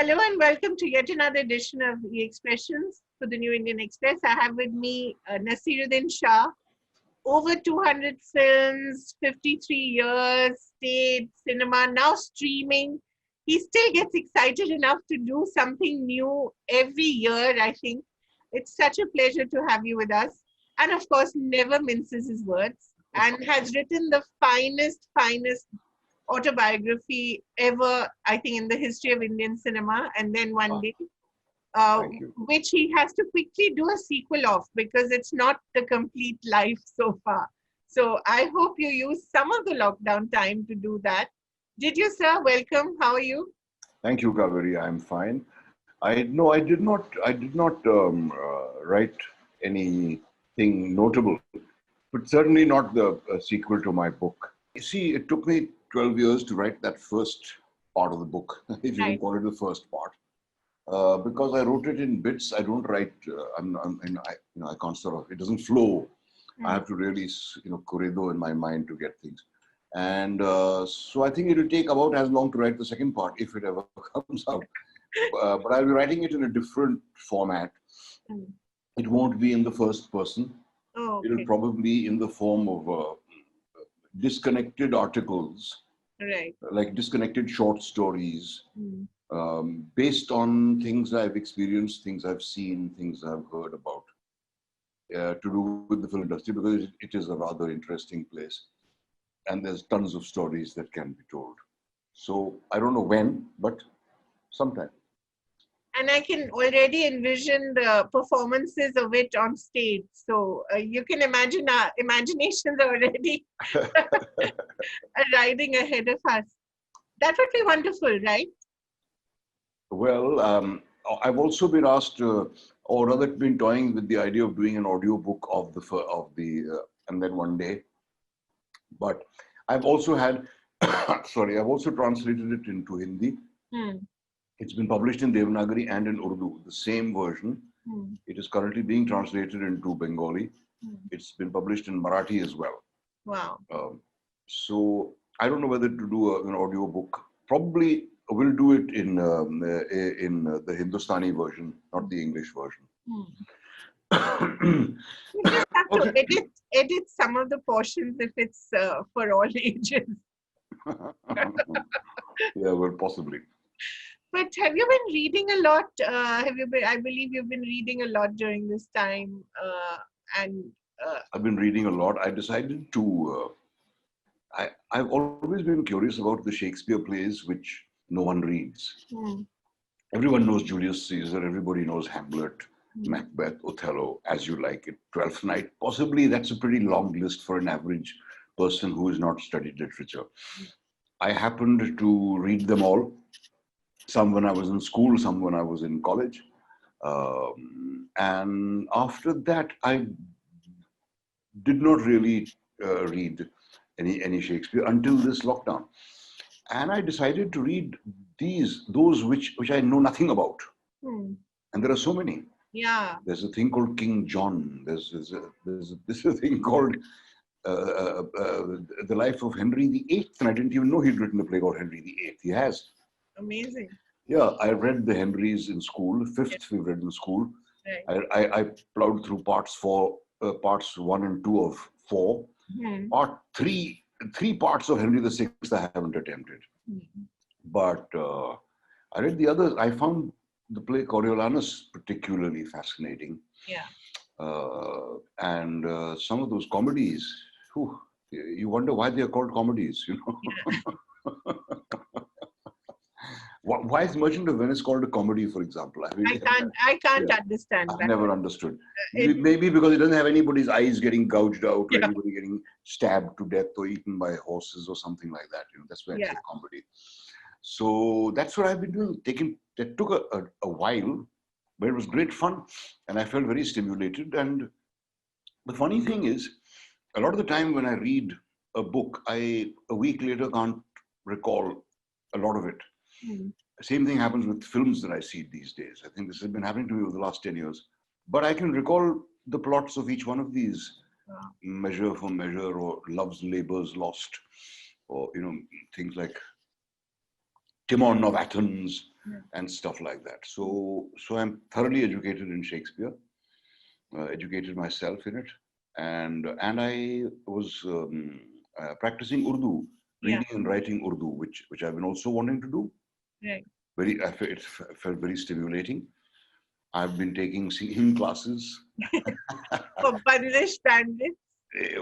Hello and welcome to yet another edition of E Expressions for the New Indian Express. I have with me Naseeruddin Shah. Over 200 films, 53 years, stage, cinema, now streaming. He still gets excited enough to do something new every year, I think. It's such a pleasure to have you with us. And of course, never minces his words and has written the finest autobiography ever, I think, in the history of Indian cinema. And then one day, Thank you. which he has to quickly do a sequel of because it's not the complete life so far. So I hope you use some of the lockdown time to do that. Did you, sir? Welcome. How are you? Thank you, Kaveri. I'm fine. I did not. Write anything notable, but certainly not the sequel to my book. You see, it took me 12 years to write that first part of the book, if you can Right. call it the first part, because I wrote it in bits. I don't write. I can't sort of. It doesn't flow. I have to really, corrido in my mind to get things. And so I think it will take about as long to write the second part, if it ever comes out. But I'll be writing it in a different format. Mm. It won't be in the first person. Oh, okay. It'll probably be in the form of disconnected articles, Right. like disconnected short stories, Mm. based on things I've experienced, things I've seen, things I've heard about, to do with the film industry, because it is a rather interesting place. And there's tons of stories that can be told. So I don't know when, but sometime. And I can already envision the performances of it on stage. So you can imagine our imaginations are already riding ahead of us. That would be wonderful, right? Well, I've also been asked, or rather been toying with the idea of doing an audio book of and then one day. But I've also had, I've also translated it into Hindi. Hmm. It's been published in Devanagari and in Urdu, the same version. Hmm. It is currently being translated into Bengali. Hmm. It's been published in Marathi as well. Wow. So I don't know whether to do an audio book. Probably will do it in the Hindustani version, not the English version. You just have to Okay. edit some of the portions if it's for all ages. Yeah, well, possibly. But have you been reading a lot? I believe you've been reading a lot during this time. And I've been reading a lot. I decided to. I've always been curious about the Shakespeare plays which no one reads. Everyone knows Julius Caesar. Everybody knows Hamlet, Macbeth, Othello, As You Like It, Twelfth Night. Possibly that's a pretty long list for an average person who has not studied literature. I happened to read them all. Some when I was in school, some when I was in college. And after that, I did not really read any Shakespeare until this lockdown. And I decided to read those which I know nothing about. And there are so many. yeah, There's a thing called King John. There's a thing called The Life of Henry VIII. And I didn't even know he'd written a play called Henry VIII. He has. amazing. Yeah, I read the Henrys in school. Fifth we read in school. Right. I plowed through parts 1 and 2 of 4. Part 3 parts of Henry VI I haven't attempted. But I read the others. I found the play Coriolanus particularly fascinating. Yeah. And some of those comedies, you wonder why they are called comedies, Yeah. Why is Merchant of Venice called a comedy, for example? I can't understand I've that. never understood. Maybe because it doesn't have anybody's eyes getting gouged out, or anybody getting stabbed to death or eaten by horses or something like that. That's why it's a comedy. So that's what I've been doing. That took a while, but it was great fun, and I felt very stimulated. And the funny thing is, a lot of the time when I read a book, a week later can't recall a lot of it. Same thing happens with films that I see these days. I think this has been happening to me over the last 10 years. But I can recall the plots of each one of these, Measure for Measure, or Love's Labour's Lost, or things like Timon of Athens, and stuff like that. So I'm thoroughly educated in Shakespeare, educated myself in it, and I was practicing Urdu, reading and writing Urdu, which I've been also wanting to do. Right. It felt very stimulating. I've been taking singing classes. For Bandish Bandits?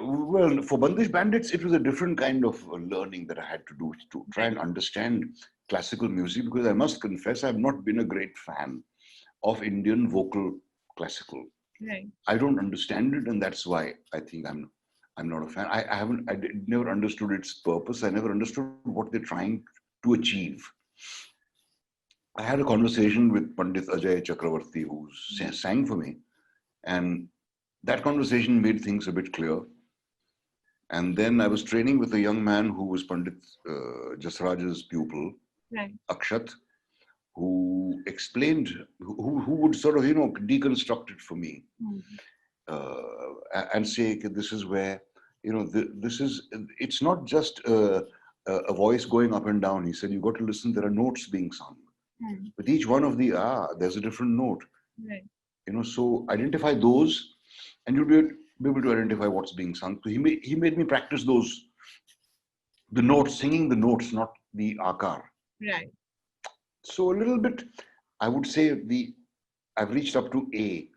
Well, for Bandish Bandits, it was a different kind of learning that I had to do to try and understand classical music, because I must confess I've not been a great fan of Indian vocal classical. Right. I don't understand it, and that's why I think I'm not a fan. Never understood its purpose. I never understood what they're trying to achieve. I had a conversation with Pandit Ajay Chakravarti, who sang for me, and that conversation made things a bit clear. And then I was training with a young man who was Pandit Jasraj's pupil, right. Akshat, who explained, who would sort of, deconstruct it for me, and say, this is where, it's not just a voice going up and down. He said, you've got to listen, there are notes being sung. With each one of there's a different note. Right. So identify those, and you'll be able to identify what's being sung. So he made me practice the notes, singing the notes, not the akar. Right. So a little bit, I would say I've reached up to A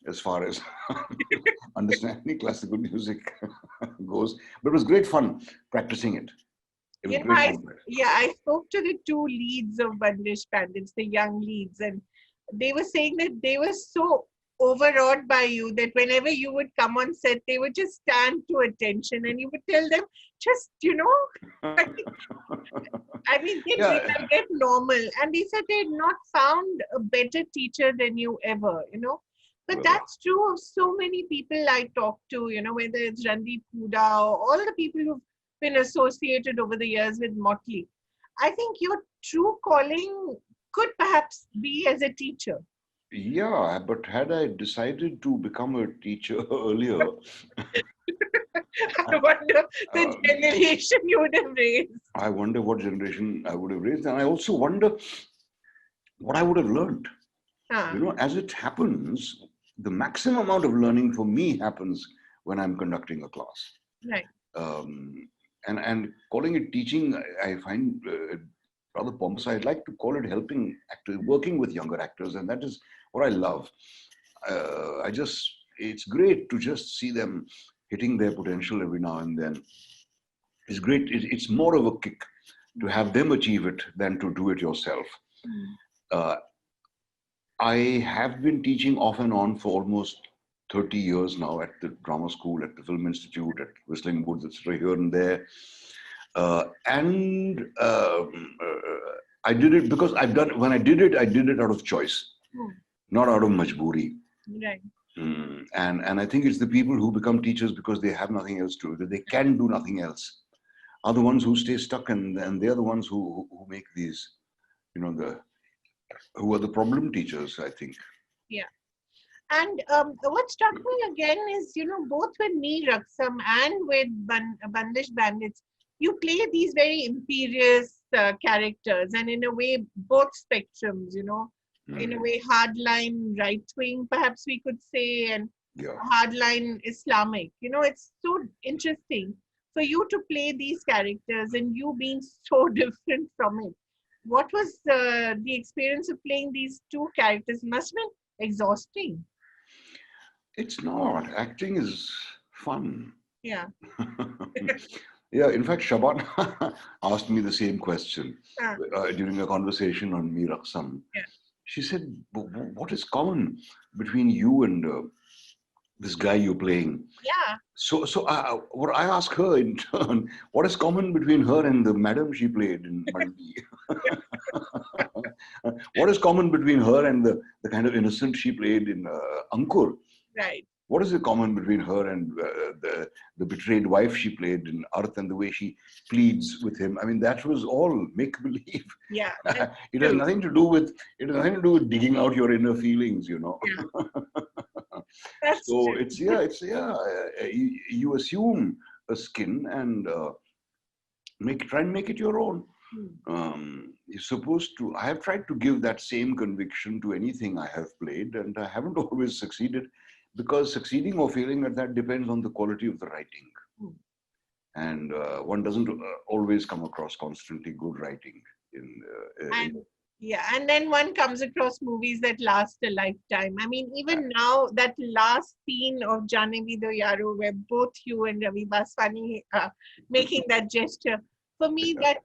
as far as understanding classical music goes. But it was great fun practicing it. It was great fun. I spoke to the two leads of Bandish Bandits, the young leads, and they were saying that they were so overawed by you that whenever you would come on set, they would just stand to attention, and you would tell them, just, I mean, get normal. And they said they had not found a better teacher than you ever, But that's true of so many people I talk to, whether it's Randeep Hooda or all the people who've been associated over the years with Motley. I think your true calling could perhaps be as a teacher. Yeah, but had I decided to become a teacher earlier, I wonder the generation you would have raised. I wonder what generation I would have raised. And I also wonder what I would have learned. As it happens, the maximum amount of learning for me happens when I'm conducting a class. Right. And calling it teaching, I find rather pompous. I'd like to call it helping actors, working with younger actors, and that is what I love. It's great to just see them hitting their potential every now and then. It's great. It's more of a kick to have them achieve it than to do it yourself. I have been teaching off and on for almost 30 years now at the drama school, at the Film Institute, at Whistling Woods, etc., here and there. I did it because when I did it out of choice, not out of majboori. Right. And I think it's the people who become teachers because they have nothing else to do, that they can do nothing else, are the ones who stay stuck, and they're the ones who make these, who are the problem teachers, I think. Yeah. And what struck me again is, both with Me Raksam and with Bandish Bandits, you play these very imperious characters, and in a way, both spectrums, in a way, hardline right-wing, perhaps we could say, and hardline Islamic. It's so interesting for you to play these characters and you being so different from it. What was the experience of playing these two characters? Must have been exhausting. It's not. Acting is fun. Yeah. Yeah, in fact, Shaban asked me the same question during a conversation on Me Raksam. Yeah. She said, what is common between you and this guy you're playing? Yeah. So what I asked her in turn, what is common between her and the madam she played in Mandi? What is common between her and the kind of innocent she played in Ankur? Right. What is the common between her and the betrayed wife she played in Arth, and the way she pleads with him? I mean, that was all make-believe. Yeah. It has nothing to do with digging out your inner feelings, Yeah. So you assume a skin and try and make it your own. you're supposed to, I have tried to give that same conviction to anything I have played, and I haven't always succeeded, because succeeding or failing at that depends on the quality of the writing. And one doesn't always come across constantly good writing And yeah, and then one comes across movies that last a lifetime. I mean, even now, that last scene of Janevi Do Yaro, where both you and Ravi Baswani making that gesture, for me, that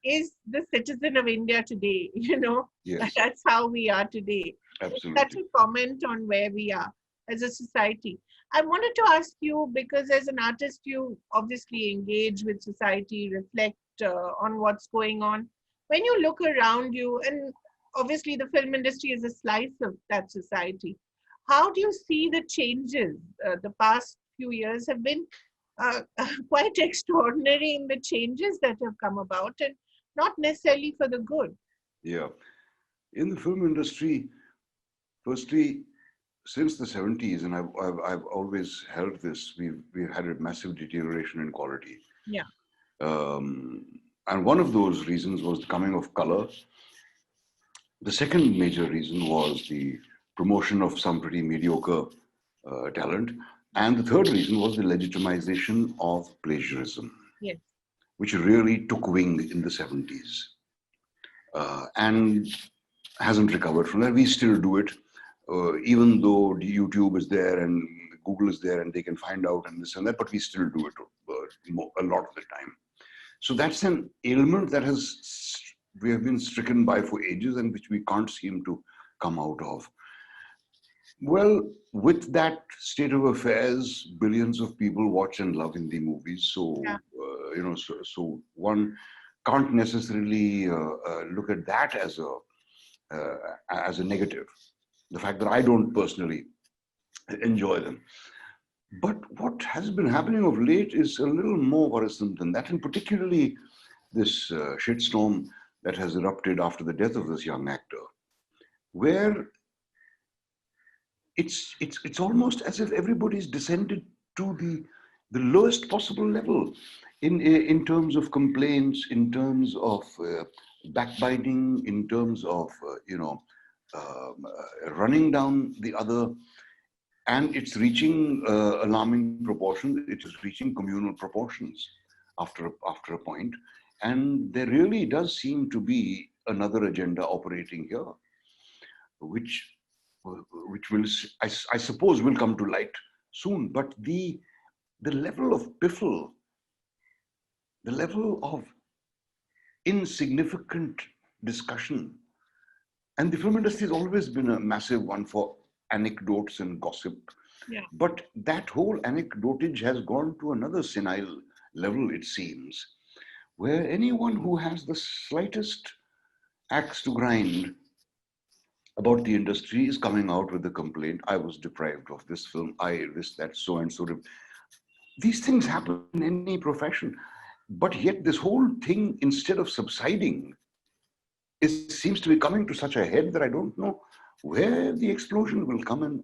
is the citizen of India today. You know, Yes. That's how we are today. Absolutely. It's such a comment on where we are as a society. I wanted to ask you, because as an artist, you obviously engage with society, reflect on what's going on. When you look around you, and obviously the film industry is a slice of that society, how do you see the changes? The past few years have been quite extraordinary in the changes that have come about, and not necessarily for the good. Yeah. In the film industry, firstly, since the 70s, and I've always held this, we've had a massive deterioration in quality. Yeah. And one of those reasons was the coming of color. The second major reason was the promotion of some pretty mediocre talent. And the third reason was the legitimization of plagiarism, Yes. which really took wing in the 70s and hasn't recovered from that. We still do it, even though YouTube is there and Google is there and they can find out and this and that, but we still do it a lot of the time. So that's an ailment that we have been stricken by for ages and which we can't seem to come out of. Well, with that state of affairs, billions of people watch and love Hindi movies. So, Yeah. So one can't necessarily look at that as a negative. The fact that I don't personally enjoy them. But what has been happening of late is a little more worrisome than that, and particularly this shitstorm that has erupted after the death of this young actor, where it's almost as if everybody's descended to the lowest possible level in terms of complaints, in terms of backbiting, in terms of running down the other. And it's reaching alarming proportions. It is reaching communal proportions after a point. And there really does seem to be another agenda operating here, which will, I suppose, will come to light soon. But the level of piffle, the level of insignificant discussion, and the film industry has always been a massive one for anecdotes and gossip. Yeah. But that whole anecdotage has gone to another senile level, it seems, where anyone who has the slightest axe to grind about the industry is coming out with a complaint. I was deprived of this film, that, so and so. These things happen in any profession. But yet this whole thing, instead of subsiding, seems to be coming to such a head that I don't know where the explosion will come in.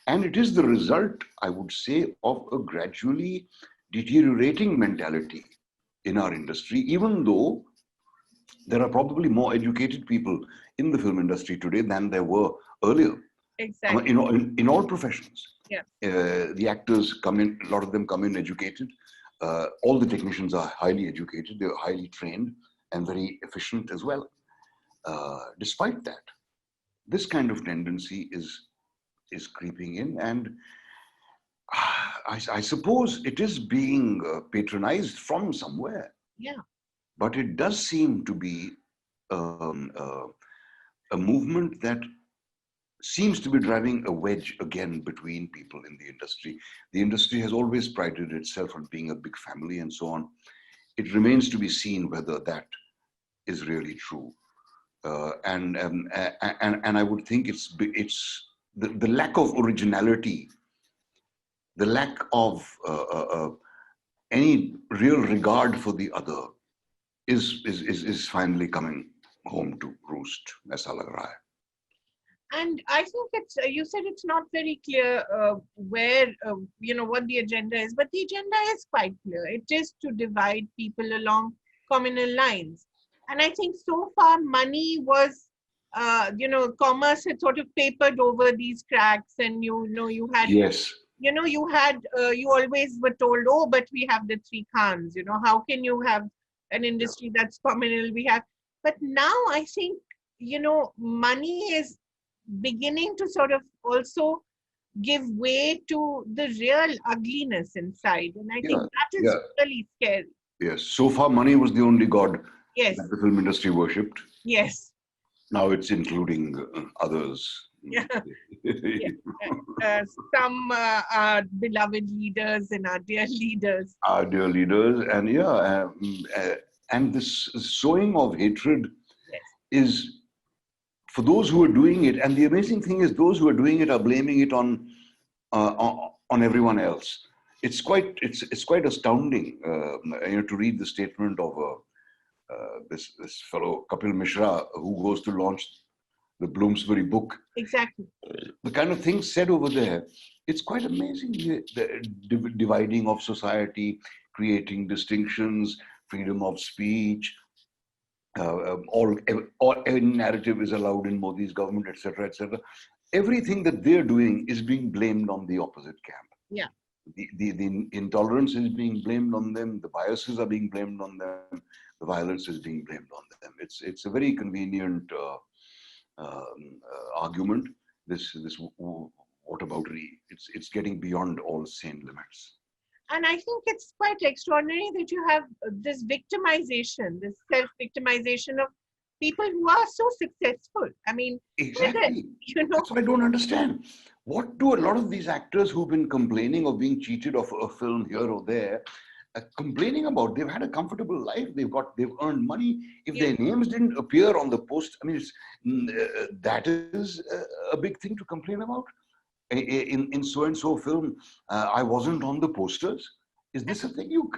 And it is the result, I would say, of a gradually deteriorating mentality in our industry, even though there are probably more educated people in the film industry today than there were earlier. Exactly. In all professions. Yeah. The actors come in, a lot of them come in educated. All the technicians are highly educated, they're highly trained and very efficient as well. Despite that, this kind of tendency is creeping in, and I suppose it is being patronized from somewhere. Yeah. But it does seem to be a movement that seems to be driving a wedge again between people in the industry. The industry has always prided itself on being a big family and so on. It remains to be seen whether that is really true. And I would think it's the lack of originality, the lack of any real regard for the other is finally coming home to roost. Aisa lag raha hai. And I think you said it's not very clear where, what the agenda is, but the agenda is quite clear. It is to divide people along communal lines. And I think so far money was, commerce had sort of papered over these cracks, and you had, Yes. you always were told, oh, but we have the three Khans, how can you have an Yeah. industry that's communal? We have, but now I think, money is beginning to sort of also give way to the real ugliness inside. And I think Yeah. that is Yeah. really scary. Yes. So far, money was the only god Yes, that the film industry worshipped. yes, Now it's including others. yeah, yeah. Some are beloved leaders and our dear leaders. Our dear leaders, and yeah, and this sowing of hatred Yes, is for those who are doing it. And the amazing thing is, those who are doing it are blaming it on everyone else. It's quite astounding, to read the statement of this fellow Kapil Mishra, who goes to launch the Bloomsbury book. exactly. The kind of things said over there, it's quite amazing. The dividing of society, creating distinctions, freedom of speech, all any narrative is allowed in Modi's government, etc., etc. Everything that they're doing is being blamed on the opposite camp. Yeah, The intolerance is being blamed on them. The biases are being blamed on them. The violence is being blamed on them. It's a very convenient argument. This whataboutery. It's getting beyond all sane limits. and I think it's quite extraordinary that you have this victimization, this self-victimization of people who are so successful. I mean, whether, Exactly. That's what I don't understand. What do a lot of these actors who've been complaining of being cheated of a film here or there, complaining about? They've had a comfortable life. They've earned money. If yeah, their names didn't appear on the post, I mean, that is a big thing to complain about. In so and so film, I wasn't on the posters. Is this a thing you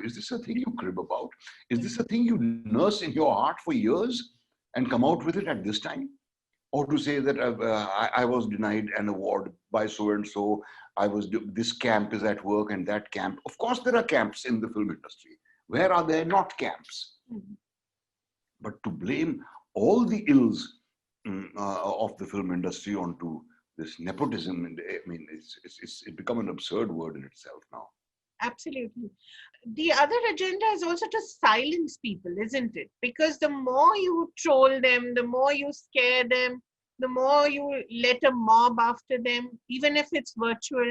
crib about? Is this a thing you nurse in your heart for years and come out with it at this time? Or to say that I was denied an award by so and so, this camp is at work and that camp. Of course, there are camps in the film industry. Where are there not camps? mhm. But to blame all the ills of the film industry onto this nepotism, and I mean, it's become an absurd word in itself now. Absolutely. The other agenda is also to silence people, isn't it? Because the more you troll them, the more you scare them, the more you let a mob after them, even if it's virtual,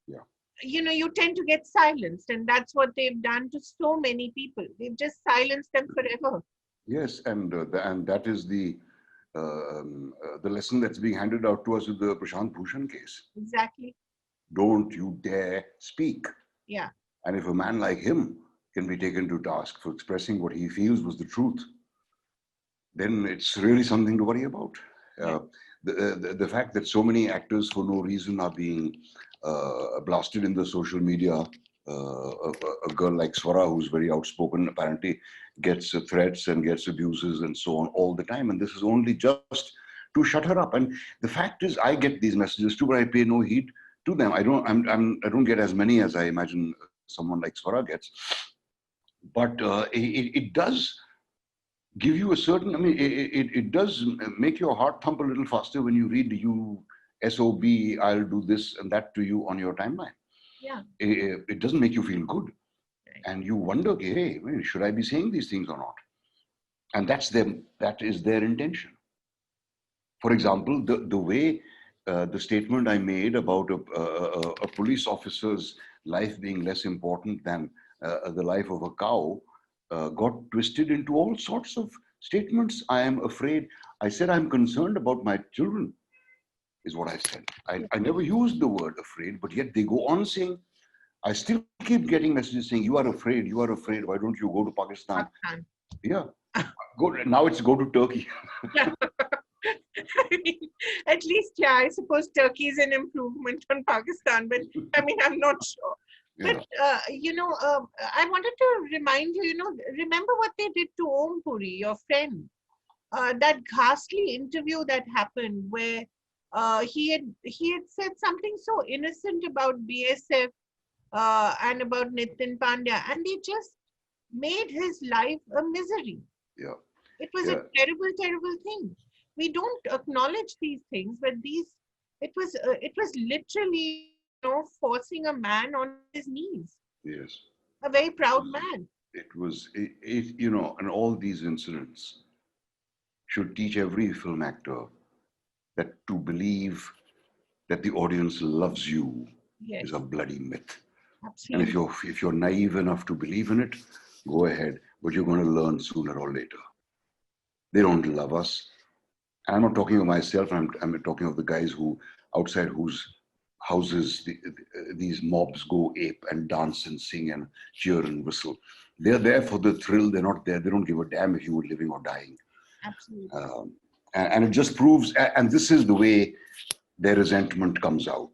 Yeah. you tend to get silenced. And that's what they've done to so many people. They've just silenced them forever. Yes, and that is the lesson that's being handed out to us with the Prashant Bhushan case. Exactly. Don't you dare speak. Yeah. And if a man like him can be taken to task for expressing what he feels was the truth, then it's really something to worry about. Yeah. The fact that so many actors for no reason are being blasted in the social media. A girl like Swara, who's very outspoken, apparently gets threats and gets abuses and so on all the time. And this is only just to shut her up. And the fact is, I get these messages too, but I pay no heed to them. I don't get as many as I imagine someone like Swara gets. But it does give you a certain, I mean, it does make your heart thump a little faster when you read you SOB, I'll do this and that to you on your timeline. Yeah. It doesn't make you feel good. Right. And you wonder, hey, should I be saying these things or not? And that is their intention. For example, the way the statement I made about a police officer's life being less important than the life of a cow got twisted into all sorts of statements. I am afraid. I said I'm concerned about my children, is what I said. I never used the word afraid, but yet they go on saying, I still keep getting messages saying, you are afraid, why don't you go to Pakistan? Pakistan. Yeah, now it's go to Turkey. I mean, at least, yeah, I suppose Turkey is an improvement on Pakistan, but I mean, I'm not sure. Yeah. But, I wanted to remind you, remember what they did to Om Puri, your friend? That ghastly interview that happened where he had said something so innocent about BSF and about Nitin Pandya, and they just made his life a misery. Yeah. It was a Yeah. terrible, terrible thing. We don't acknowledge these things, but it was literally, forcing a man onto his knees. Yes. A very proud man. It was, and all these incidents should teach every film actor that to believe that the audience loves you is a Yes, bloody myth. And absolutely. if you're naive enough to believe in it, go ahead. But you're going to learn sooner or later. They don't love us. And I'm not talking of myself. I'm talking of the guys who outside whose houses these mobs go ape and dance and sing and cheer and whistle. They're there for the thrill. They're not there. They don't give a damn if you were living or dying. Absolutely. Um, and it just proves. And this is the way their resentment comes out.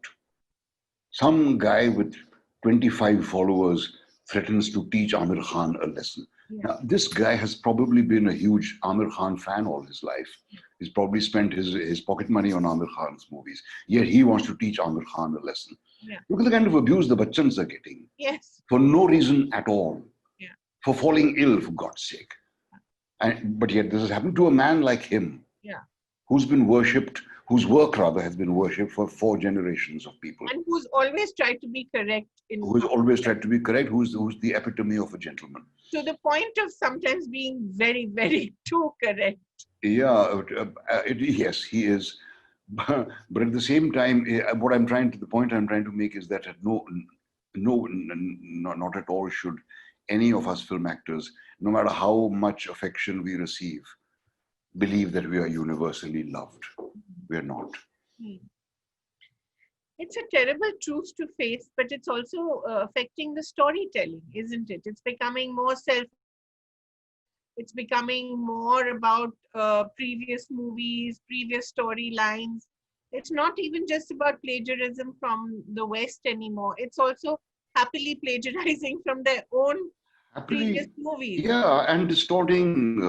Some guy with 25 followers threatens to teach Aamir Khan a lesson. Yeah. Now, this guy has probably been a huge Aamir Khan fan all his life. He's probably spent his pocket money on Aamir Khan's movies. Yet he wants to teach Aamir Khan a lesson. Yeah. Look at the kind of abuse the Bachchans are getting. Yes. For no reason at all. Yeah. For falling ill, for God's sake. But yet this has happened to a man like him. Yeah. Who's been worshipped, whose work rather has been worshipped for 4 generations of people. And who's always tried to be correct. Who's always tried to be correct, who's the epitome of a gentleman. To the point of sometimes being very, very too correct. Yeah, yes, he is. But at the same time, the point I'm trying to make is that not at all should any of us film actors, no matter how much affection we receive, believe that we are universally loved. We are not. It's a terrible truth to face, but it's also affecting the storytelling, isn't it? It's becoming more it's becoming more about previous movies, previous storylines. It's not even just about plagiarism from the West anymore. It's also happily plagiarizing from their own previous movies. Yeah, and distorting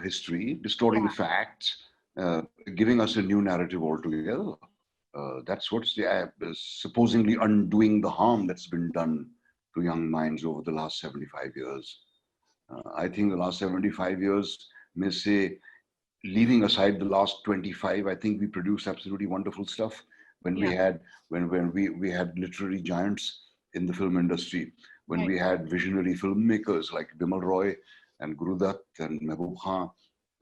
history, distorting facts, giving us a new narrative altogether. That's what's supposedly undoing the harm that's been done to young minds over the last 75 years. I think the last 75 years, may say, leaving aside the last 25, I think we produced absolutely wonderful stuff when we had we had literary giants in the film industry, when we had visionary filmmakers like Bimal Roy and Gurudutt and Mehboob Khan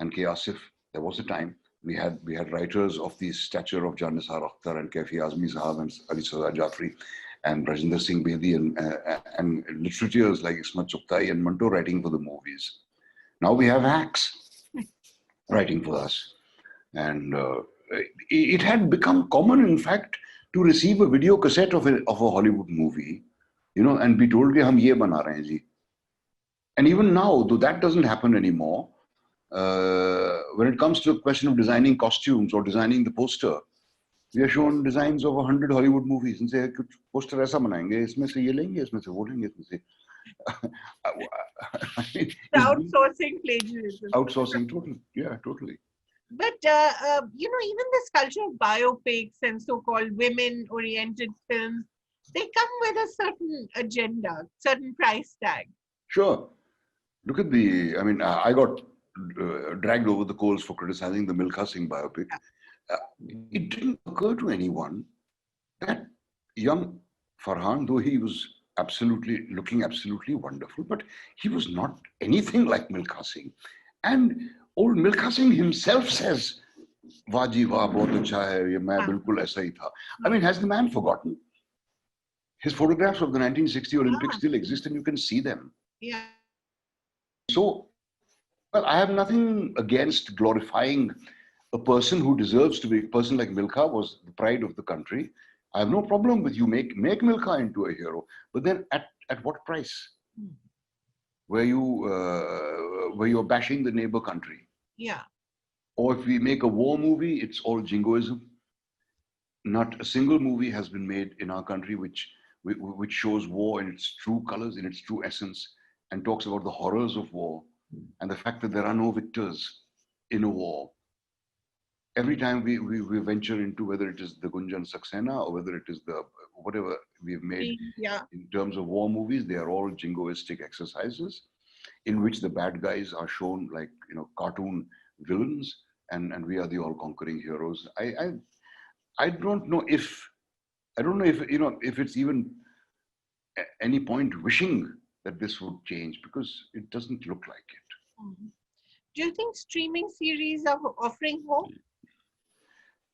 and K. Asif. There was a time we had writers of the stature of Jan Nisar Akhtar and Kaifi Azmi Sahab and Ali Sada Jafri and Rajinder Singh Bedi and literatures like Ismat Chugtai and Manto writing for the movies. Now we have hacks writing for us. And it had become common, in fact, to receive a video cassette of a Hollywood movie, and be told, "Hum ye bana rahe hain ji." And even now, though that doesn't happen anymore, when it comes to a question of designing costumes or designing the poster, we are shown designs of 100 Hollywood movies and say, "Kuch poster aisa banayenge, isme se ye lenge, isme se wo lenge, isme se." Outsourcing plagiarism. Outsourcing, totally. Yeah, totally. But, even this culture of biopics and so-called women-oriented films, they come with a certain agenda, certain price tag. Sure. Look at I got dragged over the coals for criticizing the Milkha Singh biopic. It didn't occur to anyone that young Farhan, though he was looking absolutely wonderful, but he was not anything like Milkha Singh. And old Milkha Singh himself says, "Wah ji wah, bahut acha hai, ye main bilkul aisa hi tha." I mean, has the man forgotten? His photographs of the 1960 Olympics still exist and you can see them. Yeah. So, well, I have nothing against glorifying a person who deserves to be. A person like Milkha was the pride of the country. I have no problem with you make Milkha into a hero, but then at what price? Where you're bashing the neighbor country. Yeah. Or if we make a war movie, it's all jingoism. Not a single movie has been made in our country which shows war in its true colors, in its true essence, and talks about the horrors of war and the fact that there are no victors in a war. Every time we venture into whether it is the Gunjan Saxena or whether it is the whatever we've made in terms of war movies, they are all jingoistic exercises. in which the bad guys are shown like, cartoon villains, and we are the all-conquering heroes. I don't know if if it's even any point wishing that this would change, because it doesn't look like it. Mhm. Do you think streaming series are offering hope?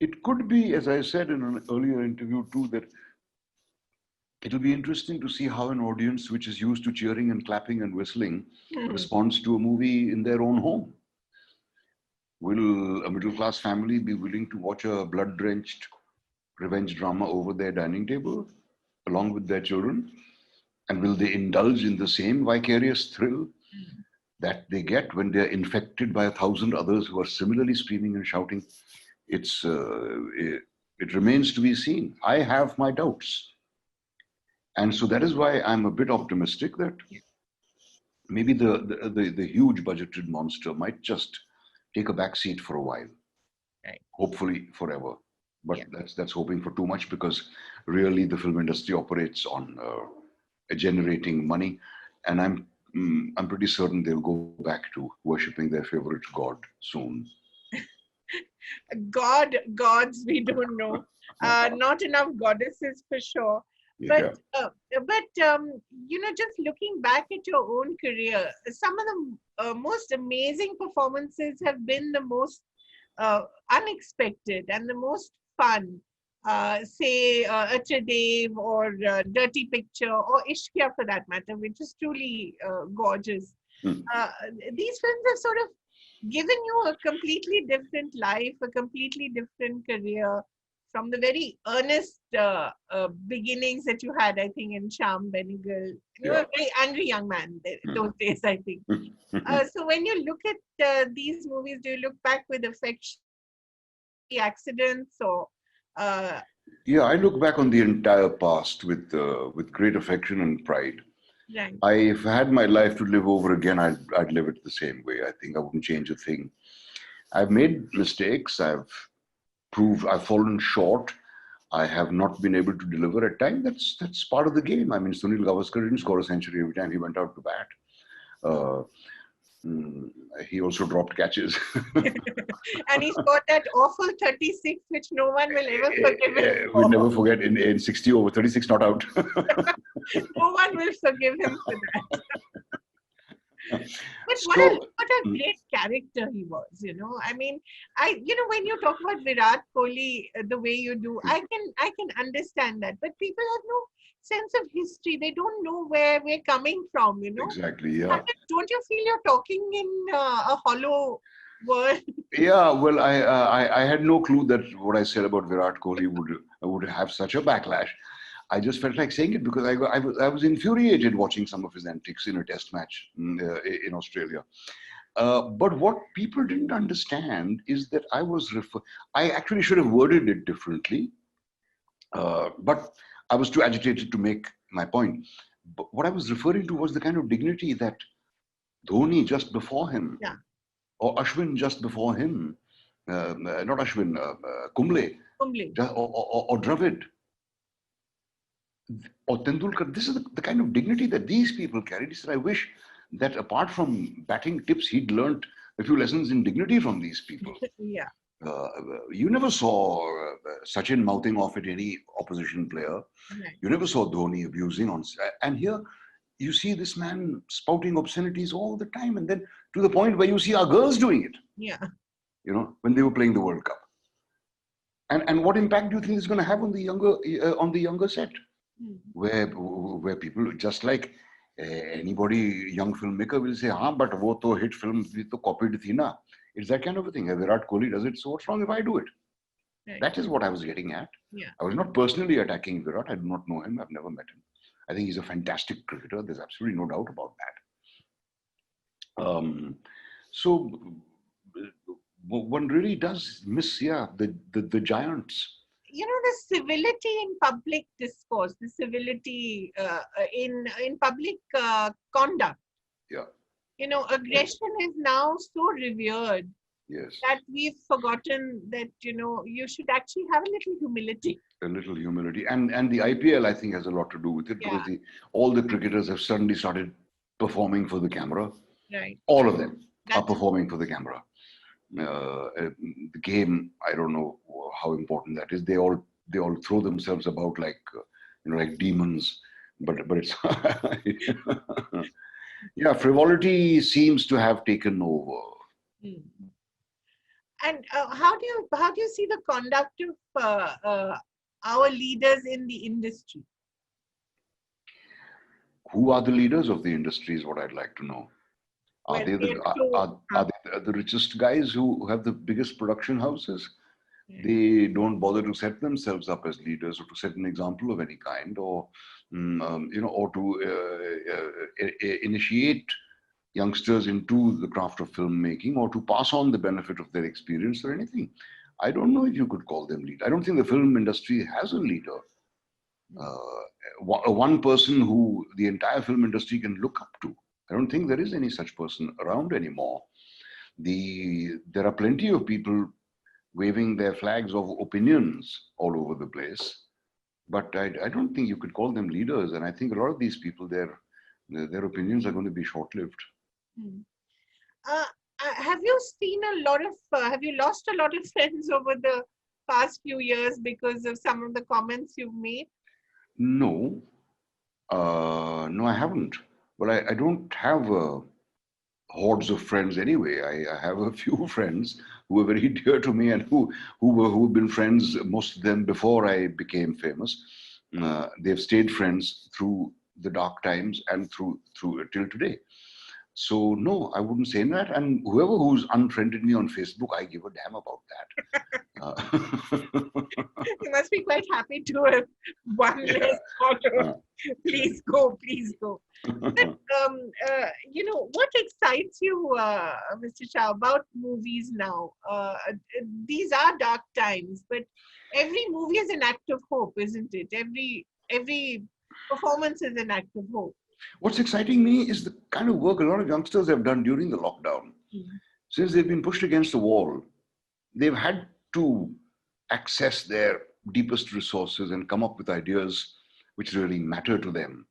It could be, as I said in an earlier interview too, that it'll be interesting to see how an audience which is used to cheering and clapping and whistling responds to a movie in their own home. Will a middle-class family be willing to watch a blood-drenched revenge drama over their dining table along with their children? And will they indulge in the same vicarious thrill that they get when they're infected by 1,000 others who are similarly screaming and shouting? It remains to be seen. I have my doubts. And so that is why I'm a bit optimistic that maybe the huge budgeted monster might just take a back seat for a while. Right. Hopefully forever. But that's hoping for too much, because really the film industry operates on generating money, and I'm pretty certain they'll go back to worshipping their favorite god soon. Gods, we don't know. Not enough goddesses for sure. But just looking back at your own career, some of the most amazing performances have been the most unexpected and the most fun. Say Achadev or Dirty Picture or Ishkia for that matter, which is truly gorgeous. These films have sort of given you a completely different life, a completely different career from the very earnest beginnings that you had, I think, in Sham Benegal. You were a very angry young man those days, I think. So when you look at these movies, do you look back with affection, accidents, or? Yeah, I look back on the entire past with great affection and pride. Right. If I had my life to live over again, I'd live it the same way. I think I wouldn't change a thing. I've made mistakes. I've fallen short. I have not been able to deliver at times. That's part of the game. I mean, Sunil Gavaskar didn't score a century every time he went out to bat. He also dropped catches. And he scored that awful 36, which no one will ever forgive him for. We'll never forget in 60 over 36 not out. No one will forgive him for that. But what a great character he was, I mean, when you talk about Virat Kohli the way you do, I can understand that. But people have no sense of history. They don't know where we're coming from, Exactly, yeah. Don't you feel you're talking in a hollow world? Yeah, well, I had no clue that what I said about Virat Kohli would have such a backlash. I just felt like saying it because I was infuriated watching some of his antics in a test match in Australia. But what people didn't understand is that I actually should have worded it differently, but I was too agitated to make my point. But what I was referring to was the kind of dignity that Dhoni just before him, or Ashwin just before him, not Ashwin, Kumble, or Dravid, or Tendulkar. This is the kind of dignity that these people carried. He said, I wish that apart from batting tips, he'd learned a few lessons in dignity from these people. Yeah. You never saw Sachin mouthing off at any opposition player. Right. You never saw Dhoni abusing on. And here you see this man spouting obscenities all the time, and then to the point where you see our girls doing it. Yeah. When they were playing the World Cup. And what impact do you think it's going to have on the younger set? Where people, just like anybody, young filmmaker will say, but wo to hit film we to copied thi na. It's that kind of a thing. Virat Kohli does it, so what's wrong if I do it? Right. That is what I was getting at. Yeah. I was not personally attacking Virat. I do not know him. I've never met him. I think he's a fantastic cricketer. There's absolutely no doubt about that. So one really does miss, the giants. The civility in public discourse, the civility in public conduct. Yeah. Aggression is now so revered. Yes. That we've forgotten that, you should actually have a little humility. A little humility. And the IPL, I think, has a lot to do with it, because all the cricketers have suddenly started performing for the camera. Right. All of them are That's performing for the camera. The game, I don't know how important that is. They all throw themselves about like like demons, but it's yeah, frivolity seems to have taken over. mm. And how do you see the conduct of our leaders in the industry? Who are the leaders of the industry is what I'd like to know. Are Well, they they're so, are they the richest guys who have the biggest production houses? yeah. They don't bother to set themselves up as leaders or to set an example of any kind, or or to initiate youngsters into the craft of filmmaking, or to pass on the benefit of their experience or anything. I don't know if you could call them leaders. I don't think the film industry has a leader. One person who the entire film industry can look up to. I don't think there is any such person around anymore. There are plenty of people waving their flags of opinions all over the place, but I don't think you could call them leaders. And I think a lot of these people, their opinions are going to be short-lived. Hmm. Uh, have you seen a lot of, have you lost a lot of friends over the past few years because of some of the comments you've made? No, no, I haven't. Well, I don't have hordes of friends anyway. I have a few friends who are very dear to me and who've been friends, most of them before I became famous. They've stayed friends through the dark times and through till today. So no, I wouldn't say that. And whoever who's unfriended me on Facebook, I give a damn about that. You must be quite happy to have one Yeah. less follower. Please go, please go. But what excites you, Mr. Shah, about movies now? These are dark times, but every movie is an act of hope, isn't it? Every performance is an act of hope. What's exciting me is the kind of work a lot of youngsters have done during the lockdown. Mm. Since they've been pushed against the wall, they've had to access their deepest resources and come up with ideas which really matter to them.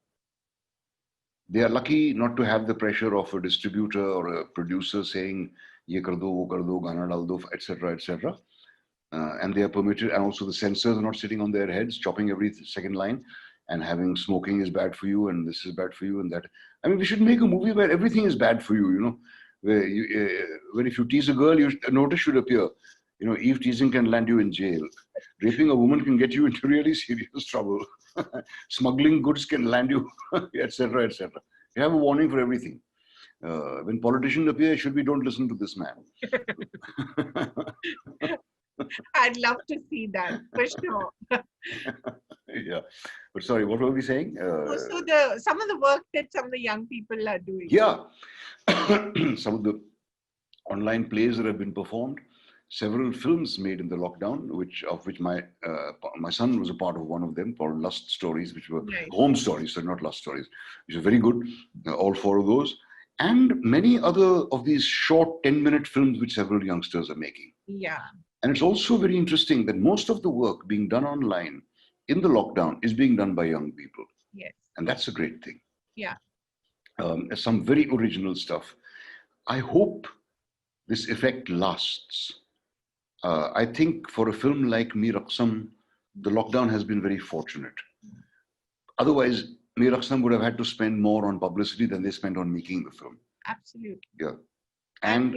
They are lucky not to have the pressure of a distributor or a producer saying, ye kar do, wo kar do, gana dal do, etc., etc. And they are permitted, and also the censors are not sitting on their heads, chopping every second line and having smoking is bad for you and this is bad for you and that. I mean, we should make a movie where everything is bad for you, where if you tease a girl, a notice should appear. Eve teasing can land you in jail. Raping a woman can get you into really serious trouble. Smuggling goods can land you, etc., etc. You have a warning for everything. When politicians appear, it should be don't listen to this man. I'd love to see that for sure. Yeah, but sorry, what were we saying? Also, some of the work that some of the young people are doing. Yeah, some of the online plays that have been performed, several films made in the lockdown, of which my son was a part of one of them, called Lust Stories, which were Right. home stories, so not lust stories, which are very good. All four of those, and many other of these short 10-minute films which several youngsters are making. Yeah. And it's also very interesting that most of the work being done online in the lockdown is being done by young people. Yes. And that's a great thing. Yeah. Some very original stuff. I hope this effect lasts. I think for a film like Mir Aqsam, the lockdown has been very fortunate. Otherwise, Mir Aqsam would have had to spend more on publicity than they spent on making the film. Absolutely. Yeah. And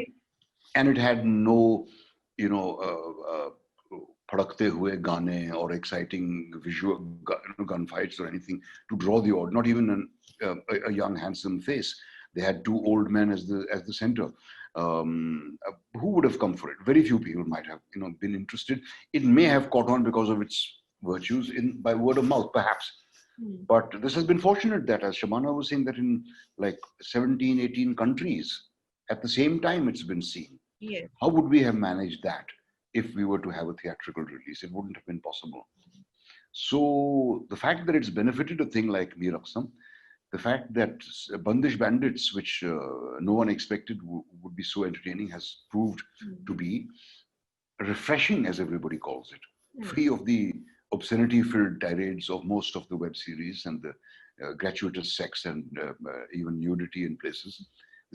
it had no, padakte hue gaane or exciting visual gunfights or anything to draw the audience. Not even a young handsome face. They had two old men as the center. Who would have come for it? Very few people might have been interested. It may have caught on because of its virtues by word of mouth, perhaps. But this has been fortunate that, as Shabana was saying, that in like 17, 18 countries at the same time it's been seen. Yes. How would we have managed that if we were to have a theatrical release? It wouldn't have been possible. So the fact that it's benefited a thing like Mir Aqsam, the fact that Bandish Bandits, which no one expected would be so entertaining, has proved to be refreshing, as everybody calls it, free of the obscenity-filled tirades of most of the web series and the gratuitous sex and even nudity in places.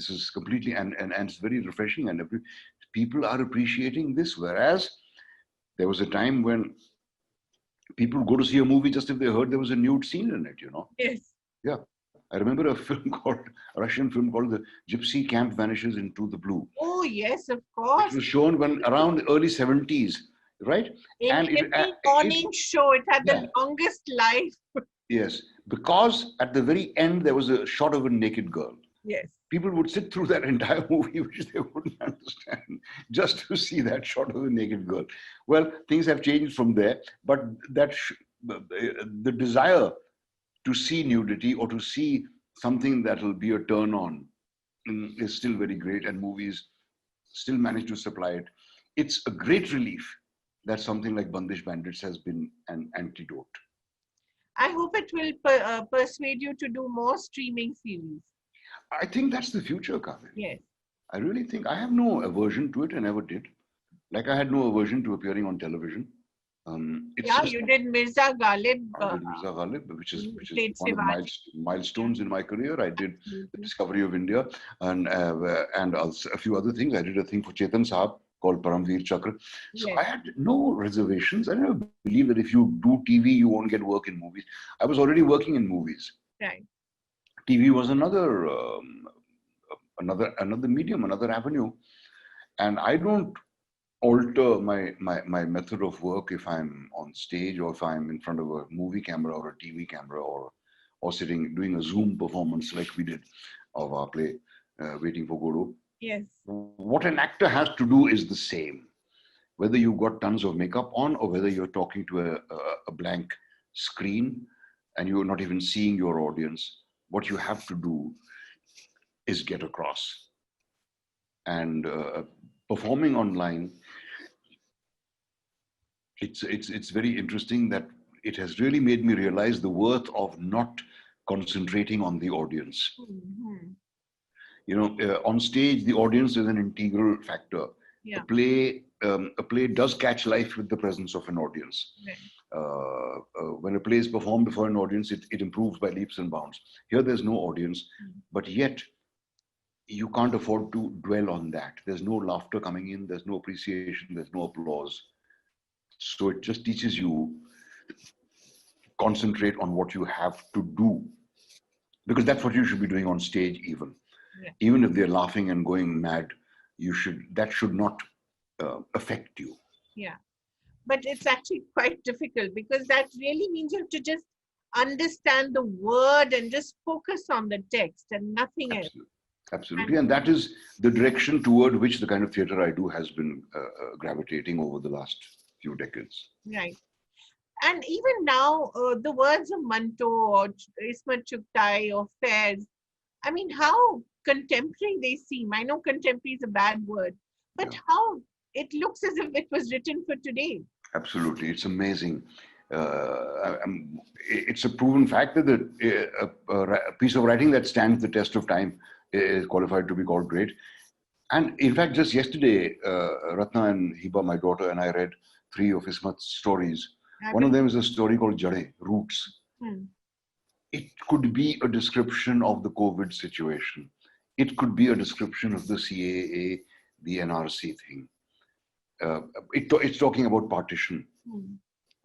This is completely, and it's very refreshing, and people are appreciating this. Whereas there was a time when people would go to see a movie just if they heard there was a nude scene in it, you know. Yes. Yeah. I remember a Russian film called The Gypsy Camp Vanishes into the Blue. Oh, yes, of Which course. was shown when around the early 70s, right? In And every morning show, it had yeah. the longest life. Yes, because at the very end, there was a shot of a naked girl. Yes. People would sit through that entire movie, which they wouldn't understand, just to see that shot of a naked girl. Well, things have changed from there, but that the desire to see nudity or to see something that will be a turn on is still very great, and movies still manage to supply it. It's a great relief that something like Bandish Bandits has been an antidote. I hope it will persuade you to do more streaming series. I think that's the future, Kaveri. Yes. I really think I have no aversion to it. I never did. Like I had no aversion to appearing on television. You did Mirza Ghalib. I did Mirza Ghalib, which is one of Shivaji. milestones in my career. I did Absolutely. the discovery of India and a few other things. I did a thing for Chetan Saab called Paramveer Chakra. So Yes. I had no reservations. I never believed that if you do TV, you won't get work in movies. I was already working in movies. Right. TV was another medium, another avenue, and I don't alter my method of work if I'm on stage or if I'm in front of a movie camera or a TV camera or sitting doing a Zoom performance like we did of our play Waiting for Godot. Yes. What an actor has to do is the same, whether you've got tons of makeup on or whether you're talking to a blank screen and you're not even seeing your audience. What you have to do is get across. And performing online, it's very interesting that it has really made me realize the worth of not concentrating on the audience. Mm-hmm. You know, on stage, the audience is an integral factor. Yeah. A play does catch life with the presence of an audience. Right. When a play is performed before an audience, it improves by leaps and bounds. Here, there's no audience, but yet you can't afford to dwell on that. There's no laughter coming in, there's no appreciation, there's no applause. So it just teaches you concentrate on what you have to do, because that's what you should be doing on stage. Even if they're laughing and going mad, that should not affect you. Yeah, but it's actually quite difficult because that really means you have to just understand the word and just focus on the text and nothing else. Absolutely, and that is the direction toward which the kind of theatre I do has been gravitating over the last few decades. Right. And even now, the words of Manto or Ismat Chugtai or Fairs, I mean, how contemporary they seem. I know contemporary is a bad word, but how it looks as if it was written for today. Absolutely, it's amazing. It's a proven fact that a piece of writing that stands the test of time is qualified to be called great. And in fact, just yesterday, Ratna and Hiba, my daughter, and I read 3 of Ismat's stories. One of them is a story called Jade, Roots. It could be a description of the COVID situation. It could be a description of the CAA, the NRC thing. It's talking about partition.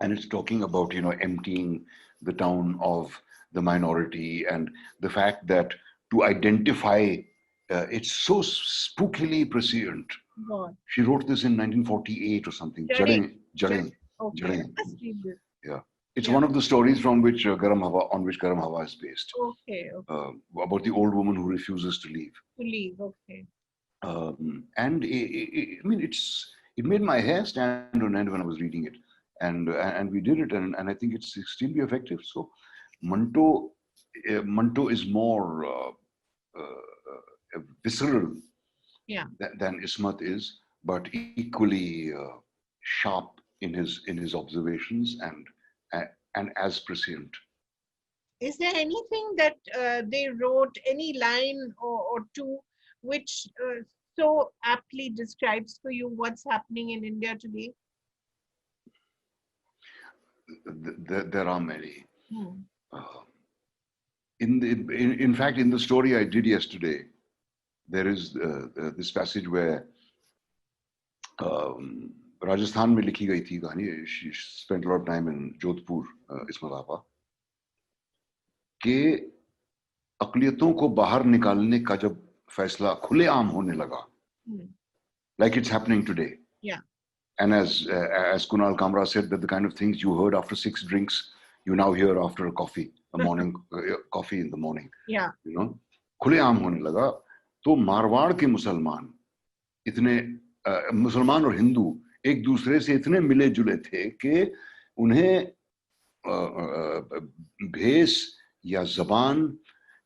And it's talking about, emptying the town of the minority and the fact that to identify, it's so spookily prescient. God. She wrote this in 1948 or something. Jade. Okay. Yeah. It's one of the stories from which Garam Hawa is based. Okay. About the old woman who refuses to leave. Okay. And I mean, it made my hair stand on end when I was reading it. And we did it, and I think it's extremely effective. So Manto is more visceral than Ismat is, but equally sharp in his observations and as prescient. Is there anything that they wrote, any line or two, which so aptly describes for you what's happening in India today? There are many. In fact, in the story I did yesterday, there is this passage where Rajasthan में लिखी गई थी कहानी. She spent a lot of time in Jodhpur, इसमें पापा, कि अक़लियतों को बाहर निकालने का जब फैसला खुलेआम होने लगा, like it's happening today. Yeah. And as Kunal Kamra said, that the kind of things you heard after 6 drinks, you now hear after a coffee, a morning coffee in the morning. Yeah. You know, खुलेआम होने लगा. तो मारवाड़ के मुसलमान इतने मुसलमान और हिंदू एक दूसरे से इतने मिले जुले थे कि उन्हें भेष या जबान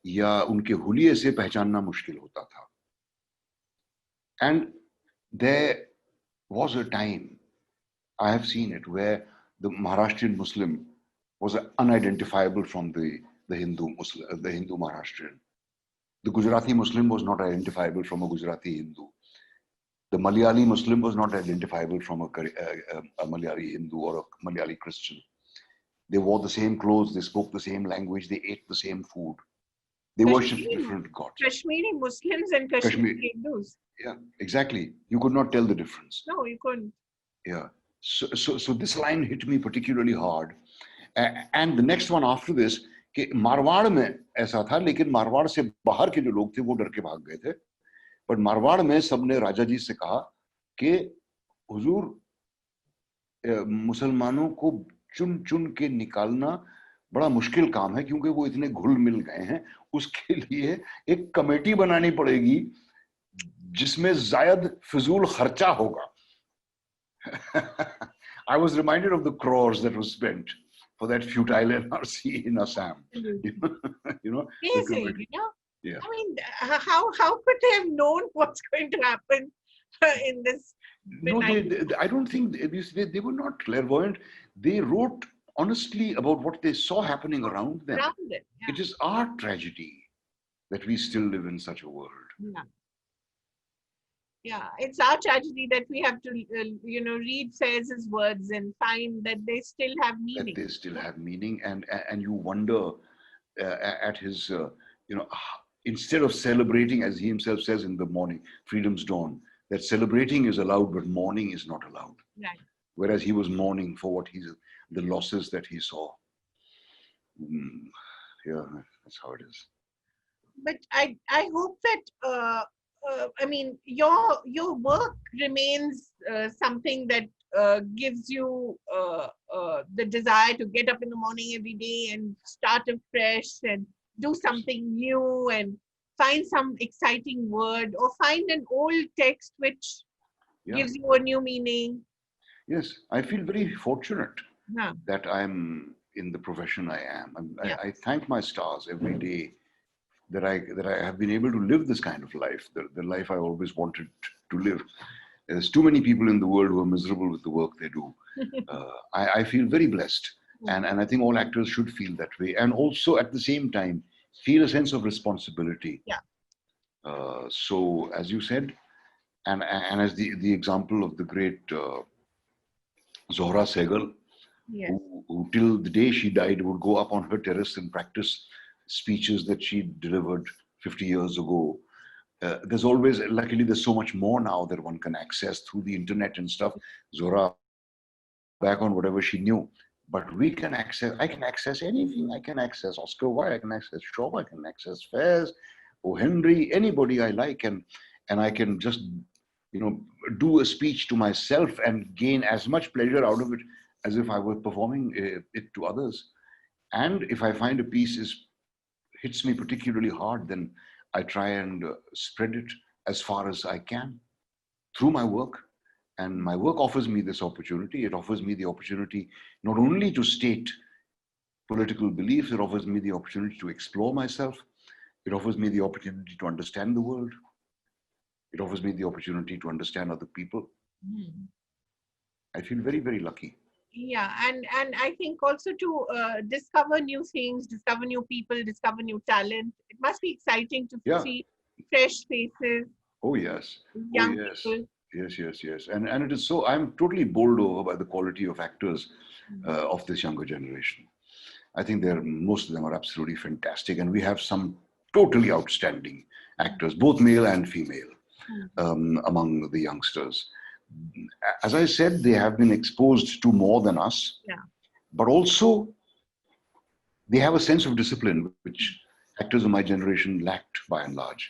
या उनके हुलिये से पहचानना मुश्किल होता था. And there was a time, I have seen it, where the Maharashtrian Muslim was unidentifiable from the Hindu Muslim, the Hindu Maharashtrian. The Gujarati Muslim was not identifiable from a Gujarati Hindu. The Malayali Muslim was not identifiable from a Malayali Hindu or a Malayali Christian. They wore the same clothes, they spoke the same language, they ate the same food. They worshipped different gods. Kashmiri Muslims and Kashmiri Hindus. Yeah, exactly. You could not tell the difference. No, you couldn't. Yeah. So this line hit me particularly hard. And the next one after this, कि मारवाड़ में ऐसा था, लेकिन मारवाड़ से बाहर के जो लोग थे वो डर के भाग गए थे. पर मारवाड़ में सबने राजा जी से कहा कि हुजूर मुसलमानों को चुन चुन के निकालना बड़ा मुश्किल काम है, क्योंकि वो इतने घुल मिल गए हैं. उसके लिए एक कमेटी बनानी पड़ेगी जिसमें जायद फिजूल खर्चा होगा. I was reminded of the crores that was spent for that futile NRC in Assam. You know, amazing, you know? Yeah. I mean, how could they have known what's going to happen in this? No, I don't think they were not clairvoyant. They wrote honestly about what they saw happening around them. Around it, yeah. It is our tragedy that we still live in such a world. Yeah. Yeah, it's our tragedy that we have to, read Fairz's words and find that they still have meaning. That they still have meaning, and you wonder at his, instead of celebrating, as he himself says in the morning, Freedom's Dawn, that celebrating is allowed, but mourning is not allowed. Right. Whereas he was mourning for the losses that he saw. Yeah, that's how it is. But I hope that your work remains something that gives you the desire to get up in the morning every day and start afresh and do something new and find some exciting word or find an old text which gives you a new meaning. Yes, I feel very fortunate that I'm in the profession I am. I thank my stars every day that I have been able to live this kind of life, the life I always wanted to live. There's too many people in the world who are miserable with the work they do. I feel very blessed, and I think all actors should feel that way, and also at the same time feel a sense of responsibility. Yeah. So as you said, and as the example of the great Zohra Sehgal, who till the day she died would go up on her terrace and practice speeches that she delivered 50 years ago. There's always, luckily, there's so much more now that one can access through the internet and stuff. Zohra, back on whatever she knew, but I can access anything. I can access Oscar Wilde, I can access Shaw, I can access Fairs, O. Henry, anybody I like, and I can just, do a speech to myself and gain as much pleasure out of it as if I were performing it to others. And if I find a piece hits me particularly hard, then I try and spread it as far as I can through my work. And my work offers me this opportunity. It offers me the opportunity not only to state political beliefs, it offers me the opportunity to explore myself. It offers me the opportunity to understand the world. It offers me the opportunity to understand other people. I feel very, very lucky. Yeah, and I think also to discover new things, discover new people, discover new talent. It must be exciting to see fresh faces. Oh yes. Young people. Yes. And it is so, I'm totally bowled over by the quality of actors of this younger generation. I think most of them are absolutely fantastic. And we have some totally outstanding actors, both male and female, among the youngsters. As I said, they have been exposed to more than us, but also they have a sense of discipline, which actors of my generation lacked by and large.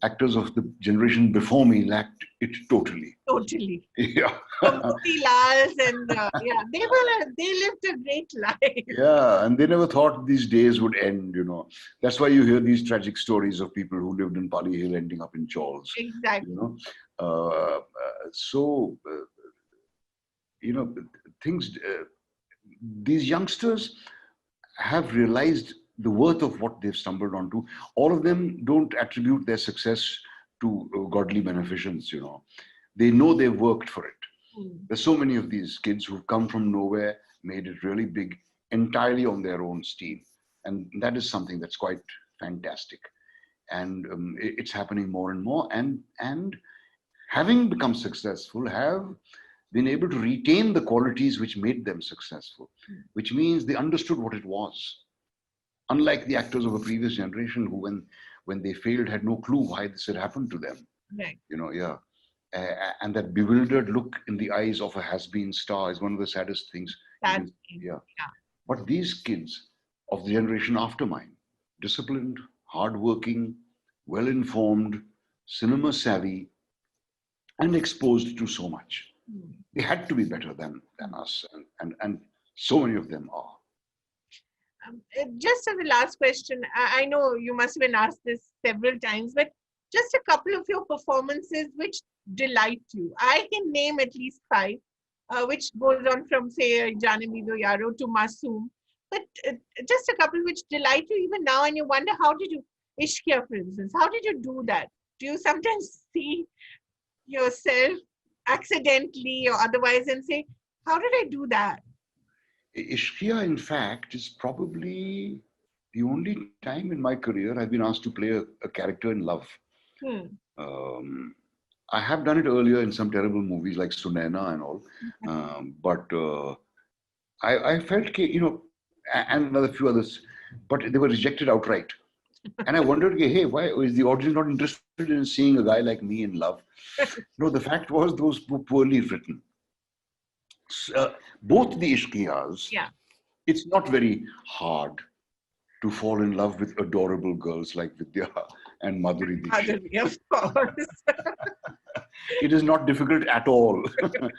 Actors of the generation before me lacked it totally. Totally. Yeah. Motilals and they lived a great life. Yeah, and they never thought these days would end, you know. That's why you hear these tragic stories of people who lived in Pali Hill ending up in chawls. Exactly. You know, so you know, things. These youngsters have realized the worth of what they've stumbled onto. All of them don't attribute their success to godly beneficence, you know. They know they've worked for it. There's so many of these kids who've come from nowhere, made it really big, entirely on their own steam. And that is something that's quite fantastic. And it's happening more and more. And having become successful, have been able to retain the qualities which made them successful, which means they understood what it was. Unlike the actors of a previous generation who, when they failed, had no clue why this had happened to them. Right. You know, yeah. And that bewildered look in the eyes of a has-been star is one of the saddest things. Yeah. But these kids of the generation after mine, disciplined, hardworking, well-informed, cinema savvy, and exposed to so much. They had to be better than us, and so many of them are. Just as the last question, I know you must have been asked this several times, but just a couple of your performances which delight you. I can name at least 5, which goes on from, say, Jaane Bhi Do Yaro to Masoom. But just a couple which delight you even now, and you wonder, how did you, Ishqiya, for instance, how did you do that? Do you sometimes see yourself accidentally or otherwise and say, how did I do that? Ishqiya, in fact, is probably the only time in my career I've been asked to play a character in love. I have done it earlier in some terrible movies like Sunaina and all, but I felt, you know, and another few others, but they were rejected outright. And I wondered, hey, why is the audience not interested in seeing a guy like me in love? No, the fact was those were poorly written. Both the Ishqiyas, it's not very hard to fall in love with adorable girls like Vidya and Madhuri Dixit. Of course. It is not difficult at all to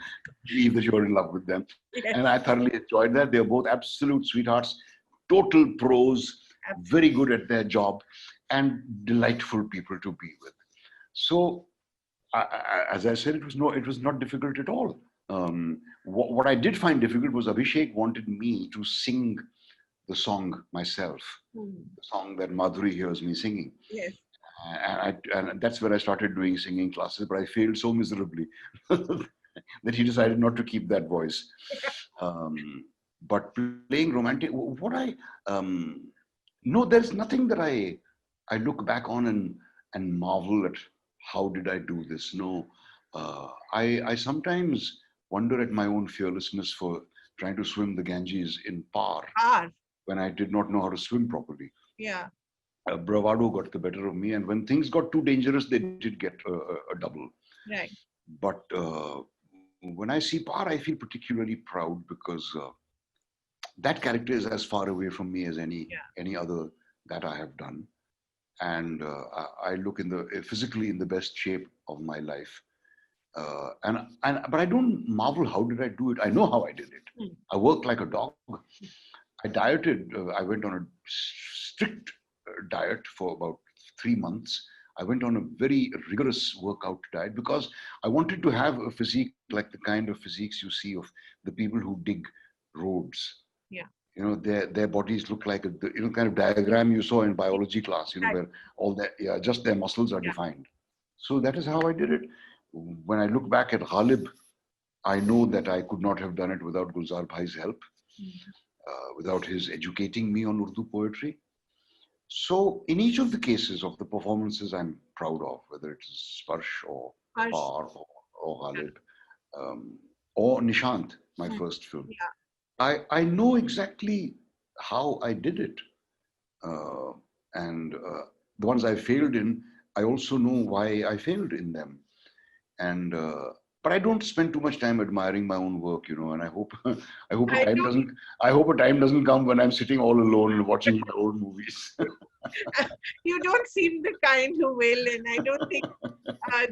believe that you're in love with them. Yes. And I thoroughly enjoyed that. They're both absolute sweethearts, total pros, very good at their job, and delightful people to be with. So, as I said, it was not difficult at all. What I did find difficult was Abhishek wanted me to sing the song myself, the song that Madhuri hears me singing. Yes. And that's where I started doing singing classes, but I failed so miserably that he decided not to keep that voice. But playing romantic, no, there's nothing that I look back on and marvel at how did I do this. No, I sometimes wonder at my own fearlessness for trying to swim the Ganges in Par when I did not know how to swim properly. Yeah. Bravado got the better of me, and when things got too dangerous, they did get a double. Right. But when I see Par, I feel particularly proud because that character is as far away from me as any other that I have done, and I look physically in the best shape of my life. But I don't marvel how did I do it. I know how I did it. I worked like a dog. I dieted. I went on a strict diet for about 3 months. I went on a very rigorous workout diet because I wanted to have a physique like the kind of physiques you see of the people who dig roads. Yeah. You know, their bodies look like a kind of diagram you saw in biology class, you know, where all just their muscles are defined. So that is how I did it. When I look back at Ghalib, I know that I could not have done it without Gulzar Bhai's help, without his educating me on Urdu poetry. So in each of the cases of the performances I'm proud of, whether it's Sparsh or Par or Ghalib, or Nishant, my first film, I know exactly how I did it. the ones I failed in, I also know why I failed in them. And but I don't spend too much time admiring my own work, you know. And I hope I hope I don't, I hope a time doesn't come when I'm sitting all alone and watching my old movies. you don't seem the kind who will, and I don't think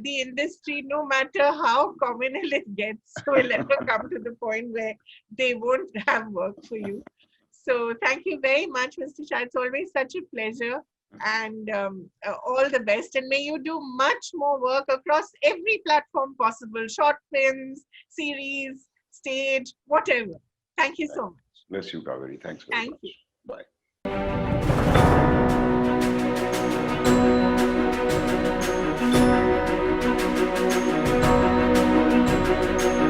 the industry, no matter how communal it gets, will ever come to the point where they won't have work for you. So thank you very much, Mr. Shah. It's always such a pleasure, and all the best. And may you do much more work across every platform possible, short films, series, stage, whatever. Thank you so much. Bless you, Kaveri. Thanks very much. Thank you. Bye.